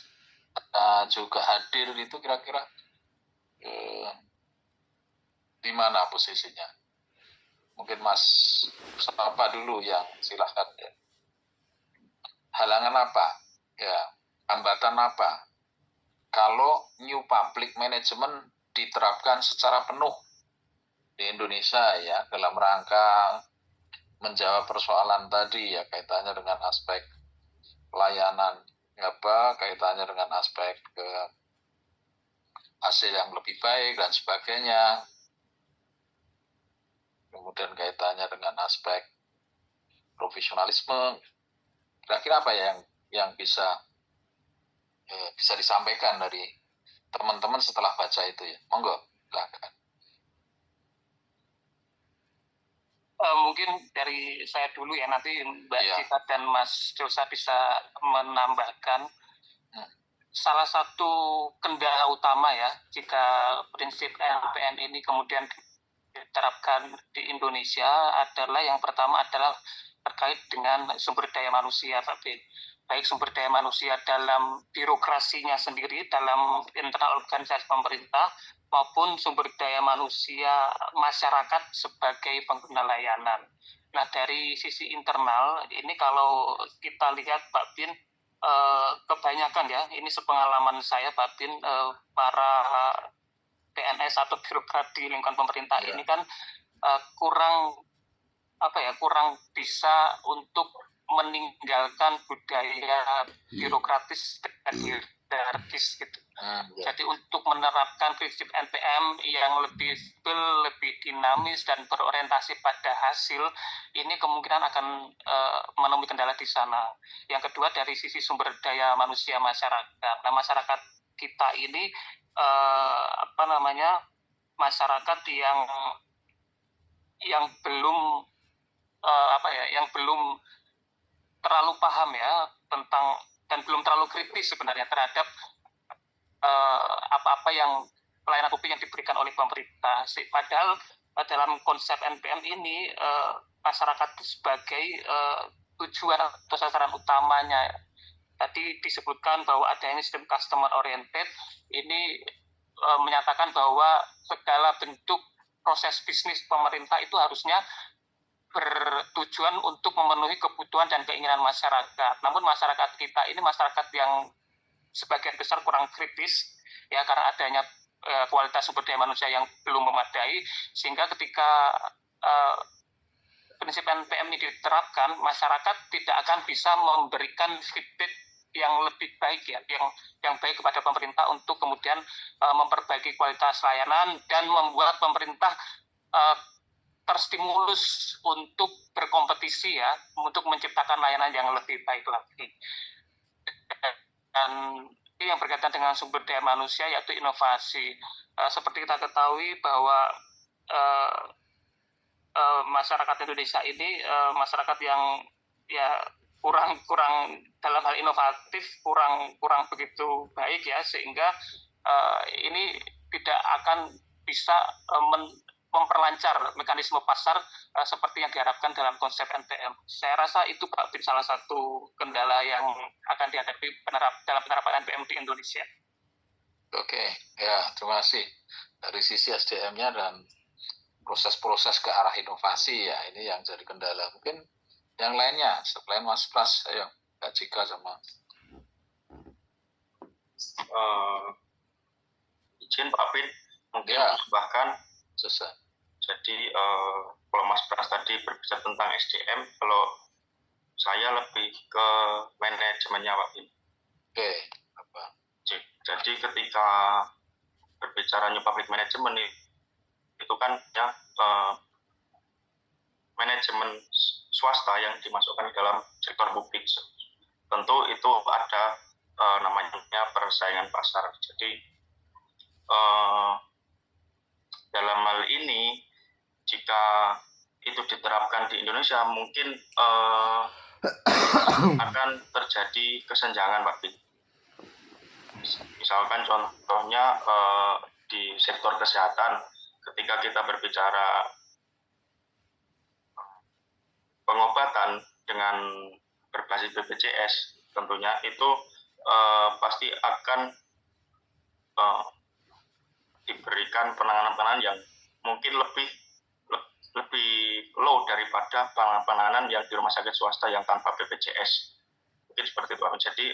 juga hadir itu kira-kira di mana posisinya? Mungkin Mas siapa dulu yang silahkan ya. Halangan apa? Ya, hambatan apa? Kalau new public management diterapkan secara penuh di Indonesia ya, dalam rangka menjawab persoalan tadi ya, kaitannya dengan aspek pelayanan kaitannya dengan aspek hasil yang lebih baik dan sebagainya, kemudian kaitannya dengan aspek profesionalisme. Kira-kira apa yang bisa disampaikan dari teman-teman setelah baca itu ya? Monggo, silakan. Mungkin dari saya dulu ya, nanti Mbak Cika dan Mas Dosa bisa menambahkan. salah satu kendala utama ya jika prinsip NPM ini kemudian diterapkan di Indonesia adalah yang pertama adalah terkait dengan sumber daya manusia, Pak B. Baik sumber daya manusia dalam birokrasinya sendiri, dalam internal organisasi pemerintah, maupun sumber daya manusia masyarakat sebagai pengguna layanan. Nah, dari sisi internal, ini kalau kita lihat Pak Bin, kebanyakan ya, ini sepengalaman saya Pak Bin, para PNS atau birokrat di lingkungan pemerintah ini kan kurang bisa untuk meninggalkan budaya birokratis dan hierarkis gitu. Jadi untuk menerapkan prinsip NPM yang lebih dinamis dan berorientasi pada hasil, ini kemungkinan akan menemui kendala di sana. Yang kedua dari sisi sumber daya manusia masyarakat. Nah, masyarakat kita ini masyarakat yang belum terlalu paham ya tentang dan belum terlalu kritis sebenarnya terhadap apa-apa yang pelayanan publik yang diberikan oleh pemerintah. Padahal dalam konsep NPM ini masyarakat sebagai tujuan atau sasaran utamanya. Tadi disebutkan bahwa adanya sistem customer oriented ini menyatakan bahwa segala bentuk proses bisnis pemerintah itu harusnya bertujuan untuk memenuhi kebutuhan dan keinginan masyarakat. Namun masyarakat kita ini masyarakat yang sebagian besar kurang kritis ya karena adanya kualitas sumber daya manusia yang belum memadai, sehingga ketika prinsip NPM ini diterapkan, masyarakat tidak akan bisa memberikan feedback yang lebih baik ya, yang baik kepada pemerintah untuk kemudian memperbaiki kualitas layanan dan membuat pemerintah terstimulus untuk berkompetisi ya, untuk menciptakan layanan yang lebih baik lagi. Dan ini yang berkaitan dengan sumber daya manusia yaitu inovasi. Seperti kita ketahui bahwa masyarakat Indonesia ini masyarakat yang ya kurang dalam hal inovatif, kurang begitu baik ya, sehingga ini tidak akan bisa memperlancar mekanisme pasar seperti yang diharapkan dalam konsep NPM. Saya rasa itu Pak Bin salah satu kendala yang akan dihadapi dalam penerapan NPM di Indonesia. Oke, ya terima kasih. Dari sisi SDM-nya dan proses-proses ke arah inovasi ya ini yang jadi kendala. Mungkin yang lainnya selain Mas Pras, ayo Kak Cika sama. Izin Pak Bin, mungkin Ya. bahkan Selesai. Jadi kalau Mas Pras tadi berbicara tentang SDM, kalau saya lebih ke manajemennya Pak Bin. Oke, apa? Jadi ketika berbicara new public management itu kan ya manajemen swasta yang dimasukkan dalam sektor publik. Tentu itu ada namanya persaingan pasar. Jadi dalam hal ini jika itu diterapkan di Indonesia mungkin akan terjadi kesenjangan Pak Bin. Misalkan contohnya di sektor kesehatan ketika kita berbicara pengobatan dengan berbasis BPJS tentunya itu pasti akan diberikan penanganan yang mungkin lebih low daripada penanganan yang di rumah sakit swasta yang tanpa BPJS. Mungkin seperti itu. Jadi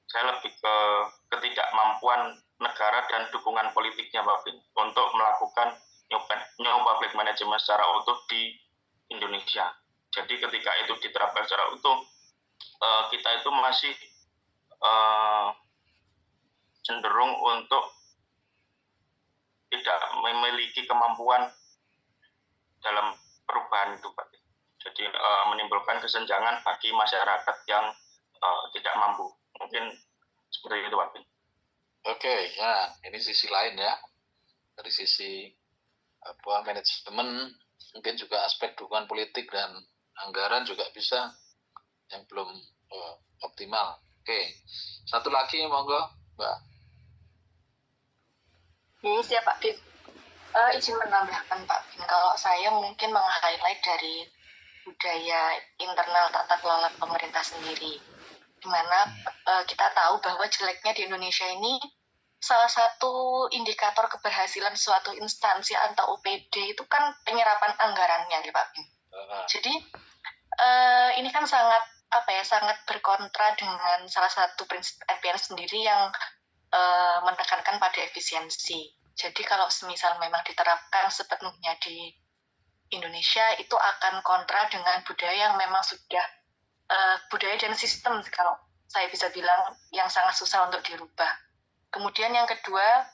saya lebih ke ketidakmampuan negara dan dukungan politiknya Pak Bin untuk melakukan new public management secara utuh di Indonesia. Jadi ketika itu diterapkan secara utuh, kita itu masih cenderung untuk tidak memiliki kemampuan dalam perubahan itu Pak. Jadi menimbulkan kesenjangan bagi masyarakat yang tidak mampu. Mungkin seperti itu Pak. Oke, ya ini sisi lain ya. Dari sisi manajemen, mungkin juga aspek dukungan politik dan anggaran juga bisa yang belum optimal. Oke. Satu lagi monggo, Mbak. Ini siapa Pak Bin? Izin menambahkan Pak Bin, kalau saya mungkin meng-highlight dari budaya internal tata kelola pemerintah sendiri, di mana kita tahu bahwa jeleknya di Indonesia ini salah satu indikator keberhasilan suatu instansi atau UPD itu kan penyerapan anggarannya, ya Pak Bin. Jadi ini kan sangat berkontra dengan salah satu prinsip NPN sendiri yang menekankan pada efisiensi. Jadi kalau semisal memang diterapkan sepenuhnya di Indonesia, itu akan kontra dengan budaya yang memang sudah budaya dan sistem, kalau saya bisa bilang, yang sangat susah untuk dirubah. Kemudian yang kedua,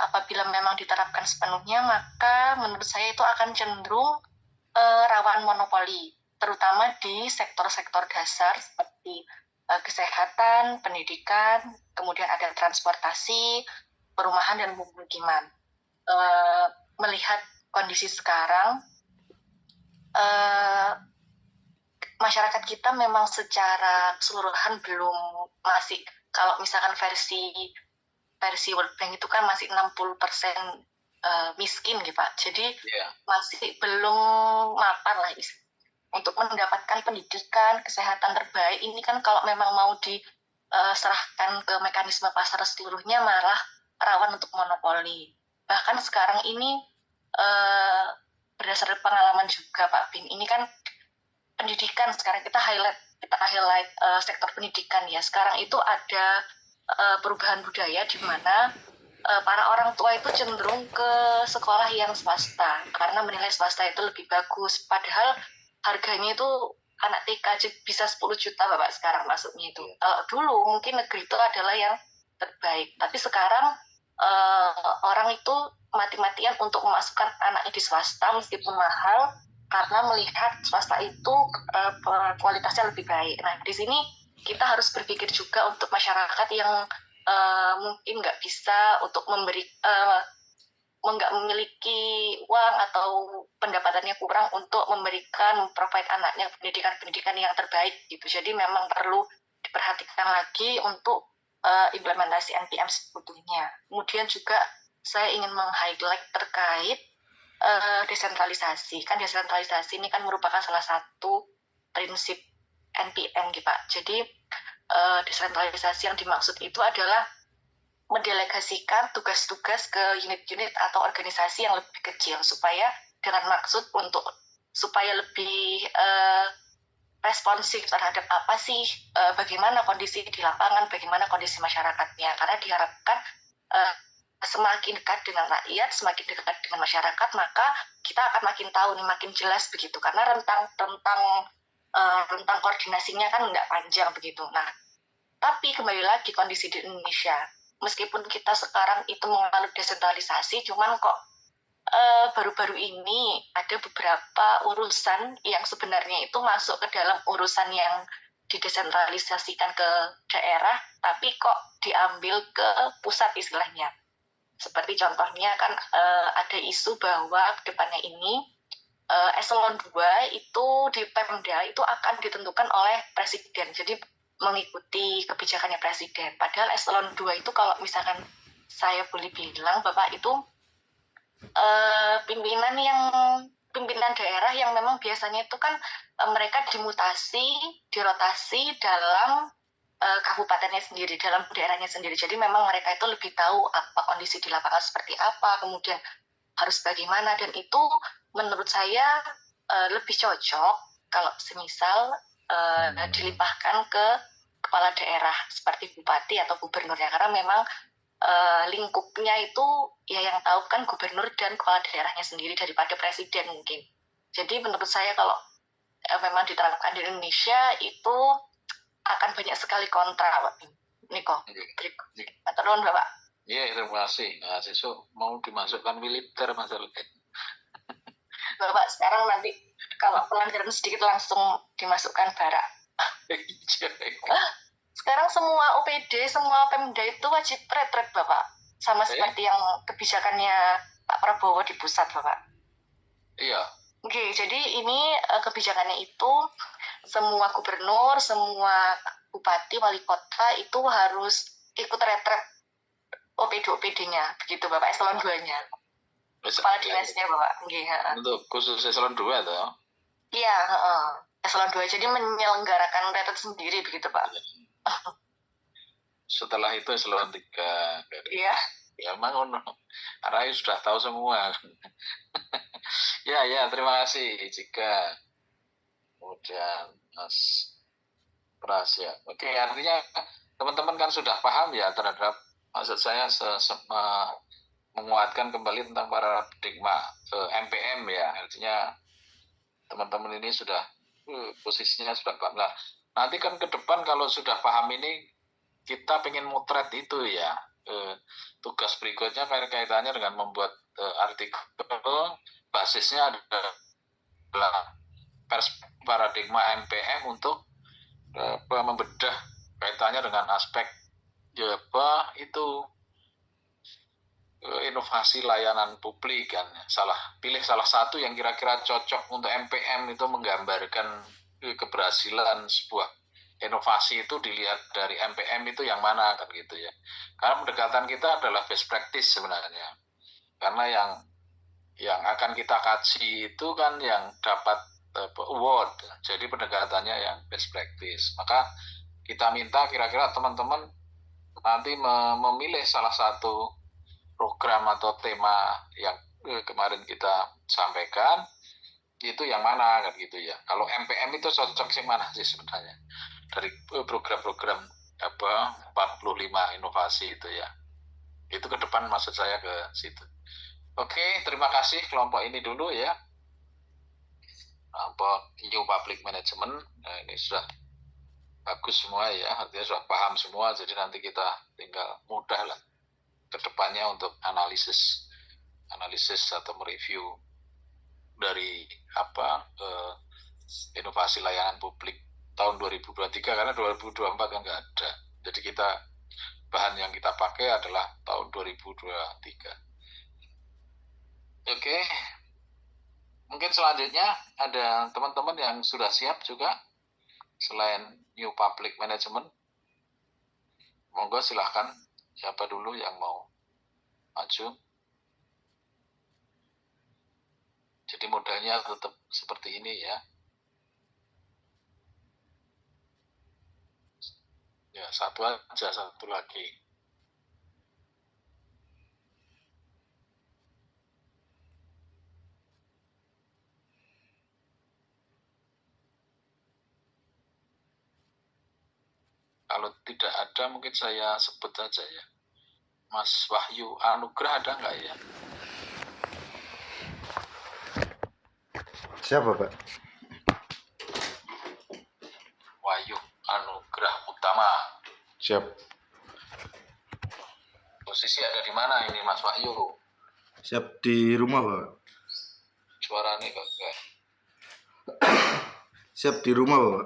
apabila memang diterapkan sepenuhnya, maka menurut saya itu akan cenderung rawan monopoli, terutama di sektor-sektor dasar seperti kesehatan, pendidikan, kemudian ada transportasi, perumahan dan pemukiman. Melihat kondisi sekarang, masyarakat kita memang secara keseluruhan masih, kalau misalkan versi World Bank itu kan masih 60% miskin gitu Pak. Jadi masih belum mapan lah untuk mendapatkan pendidikan, kesehatan terbaik. Ini kan kalau memang mau diserahkan ke mekanisme pasar seluruhnya, malah rawan untuk monopoli. Bahkan sekarang ini berdasarkan pengalaman juga Pak Bin, ini kan pendidikan, sekarang kita highlight sektor pendidikan ya. Sekarang itu ada perubahan budaya di mana para orang tua itu cenderung ke sekolah yang swasta karena menilai swasta itu lebih bagus. Padahal harganya itu anak TK aja bisa 10 juta Bapak sekarang masuknya itu. Dulu mungkin negeri itu adalah yang terbaik, tapi sekarang orang itu mati-matian untuk memasukkan anaknya di swasta meskipun mahal, karena melihat swasta itu kualitasnya lebih baik. Nah, di sini kita harus berpikir juga untuk masyarakat yang mungkin nggak bisa untuk nggak memiliki uang atau pendapatannya kurang untuk provide anaknya pendidikan yang terbaik gitu. Jadi memang perlu diperhatikan lagi untuk implementasi NPM sebetulnya. Kemudian juga saya ingin meng-highlight terkait desentralisasi. Kan desentralisasi ini kan merupakan salah satu prinsip NPM gitu Pak. Jadi desentralisasi yang dimaksud itu adalah mendelegasikan tugas-tugas ke unit-unit atau organisasi yang lebih kecil, supaya dengan maksud supaya lebih responsif terhadap apa sih, bagaimana kondisi di lapangan, bagaimana kondisi masyarakatnya. Karena diharapkan semakin dekat dengan rakyat, semakin dekat dengan masyarakat, maka kita akan makin tahu nih, makin jelas begitu. Karena rentang koordinasinya kan nggak panjang begitu. Nah, tapi kembali lagi kondisi di Indonesia, meskipun kita sekarang itu menganut desentralisasi, cuman kok baru-baru ini ada beberapa urusan yang sebenarnya itu masuk ke dalam urusan yang didesentralisasikan ke daerah, tapi kok diambil ke pusat istilahnya. Seperti contohnya kan ada isu bahwa kedepannya ini eselon 2 itu di Pemda itu akan ditentukan oleh presiden, jadi mengikuti kebijakannya presiden. Padahal eselon 2 itu kalau misalkan saya boleh bilang Bapak, itu pimpinan daerah yang memang biasanya itu kan mereka dirotasi dalam kabupatennya sendiri, dalam daerahnya sendiri. Jadi memang mereka itu lebih tahu apa kondisi di lapangan seperti apa, kemudian harus bagaimana, dan itu menurut saya lebih cocok kalau semisal dilimpahkan ke kepala daerah seperti bupati atau gubernurnya, karena memang lingkupnya itu ya yang tahu kan gubernur dan kepala daerahnya sendiri daripada presiden mungkin. Jadi menurut saya kalau memang diterapkan di Indonesia itu akan banyak sekali kontra Pak Niko. Terus Bapak. Iya, terima kasih. Nah, sesuk mau dimasukkan militer masalahnya. Bapak sekarang nanti kalau pelanggaran sedikit langsung dimasukkan barak. Sekarang semua OPD, semua Pemda itu wajib retret Bapak. Sama seperti yang kebijakannya Pak Prabowo di pusat Bapak. Iya. Oke, jadi ini kebijakannya itu semua gubernur, semua bupati, wali kota itu harus ikut retret OPD-OPD-nya, begitu Bapak, eselon 2-nya. Kepala dinasnya Bapak. Untuk khusus eselon 2 toh? Iya, eselon 2. Jadi menyelenggarakan retret sendiri begitu Pak. Setelah itu eselon 3. Iya. Ya memang Arai sudah tahu semua. Ya, terima kasih jika kemudian Mas Pras ya. Oke, artinya teman-teman kan sudah paham ya terhadap, maksud saya menguatkan kembali tentang paradigma MPM ya. Artinya teman-teman ini sudah posisinya sudah paham lah. Nanti kan ke depan kalau sudah paham ini, kita pengen motret itu ya. Tugas berikutnya kaitannya dengan membuat artikel, basisnya adalah paradigma MPM untuk membedah kaitannya dengan aspek inovasi layanan publik kan. Pilih salah satu yang kira-kira cocok untuk MPM itu menggambarkan keberhasilan sebuah inovasi itu dilihat dari MPM itu yang mana kan gitu ya. Karena pendekatan kita adalah best practice sebenarnya. Karena yang akan kita kaji itu kan yang dapat award. Jadi pendekatannya yang best practice. Maka kita minta kira-kira teman-teman nanti memilih salah satu program atau tema yang kemarin kita sampaikan itu yang mana kan gitu ya. Kalau MPM itu cocok sih mana sih sebenarnya dari program-program 45 inovasi itu ya. Itu ke depan maksud saya ke situ. Oke, terima kasih kelompok ini dulu ya. Kelompok New Public Management. Nah, ini sudah bagus semua ya, artinya sudah paham semua, jadi nanti kita tinggal mudah lah ke depannya untuk analisis atau mereview dari inovasi layanan publik tahun 2023, karena 2024 kan nggak ada. Jadi bahan yang kita pakai adalah tahun 2023. Oke. Mungkin selanjutnya ada teman-teman yang sudah siap juga selain New Public Management. Monggo silahkan, siapa dulu yang mau maju. Jadi modelnya tetap seperti ini ya. Ya, satu lagi. Kalau tidak ada mungkin saya sebut saja ya. Mas Wahyu Anugrah ada nggak ya? Siapa Pak? Wahyu Anugrah Utama. Siap. Posisi ada di mana ini Mas Wahyu? Siap di rumah Pak. Suaranya kok enggak? Siap di rumah Pak.